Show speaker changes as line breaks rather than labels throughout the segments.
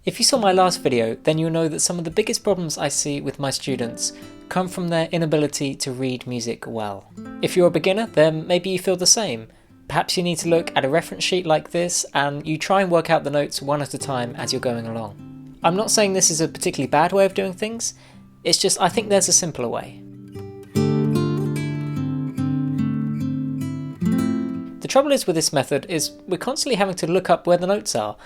If you saw my last video, then you'll know that some of the biggest problems I see with my students come from their inability to read music well. If you're a beginner, then maybe you feel the same. Perhaps you need to look at a reference sheet like this and you try and work out the notes one at a time as you're going along. I'm not saying this is a particularly bad way of doing things, it's just I think there's a simpler way. The trouble is with this method is we're constantly having to look up where the notes are,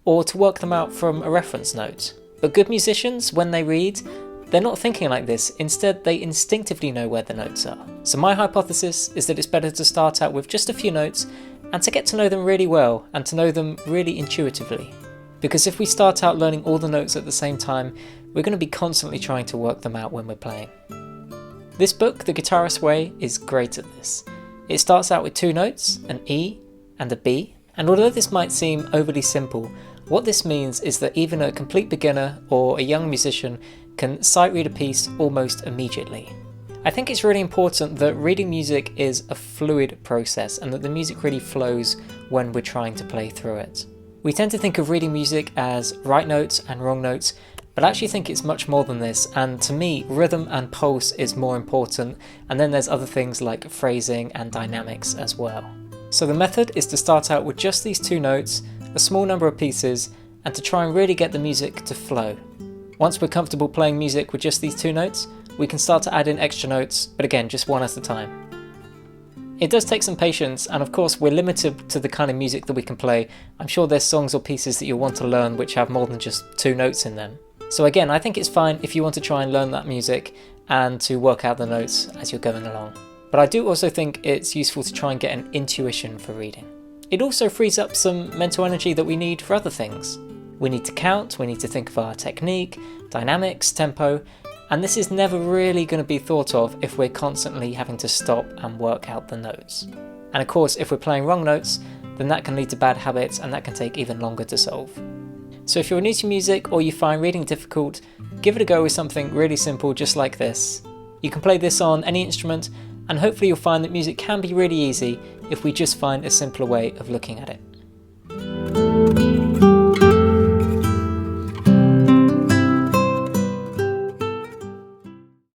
or to work them out from a reference note. But good musicians, when they read, they're not thinking like this, instead they instinctively know where the notes are. So my hypothesis is that it's better to start out with just a few notes and to get to know them really well and to know them really intuitively. Because if we start out learning all the notes at the same time, we're going to be constantly trying to work them out when we're playing. This book, The Guitarist Way, is great at this. It starts out with two notes, an E and a B, and although this might seem overly simple, what this means is that even a complete beginner or a young musician can sight read a piece almost immediately. I think it's really important that reading music is a fluid process and that the music really flows when we're trying to play through it. We tend to think of reading music as right notes and wrong notes, but I actually think it's much more than this, and to me, rhythm and pulse is more important, and then there's other things like phrasing and dynamics as well. So the method is to start out with just these two notes, a small number of pieces, and to try and really get the music to flow. Once we're comfortable playing music with just these two notes, we can start to add in extra notes, but again, just one at a time. It does take some patience, and of course we're limited to the kind of music that we can play. I'm sure there's songs or pieces that you'll want to learn which have more than just two notes in them. So again, I think it's fine if you want to try and learn that music and to work out the notes as you're going along. But I do also think it's useful to try and get an intuition for reading. It also frees up some mental energy that we need for other things. We need to count, we need to think of our technique, dynamics, tempo, and this is never really going to be thought of if we're constantly having to stop and work out the notes. And of course, if we're playing wrong notes, then that can lead to bad habits and that can take even longer to solve. So if you're new to music or you find reading difficult, give it a go with something really simple just like this. You can play this on any instrument, and hopefully you'll find that music can be really easy if we just find a simpler way of looking at it.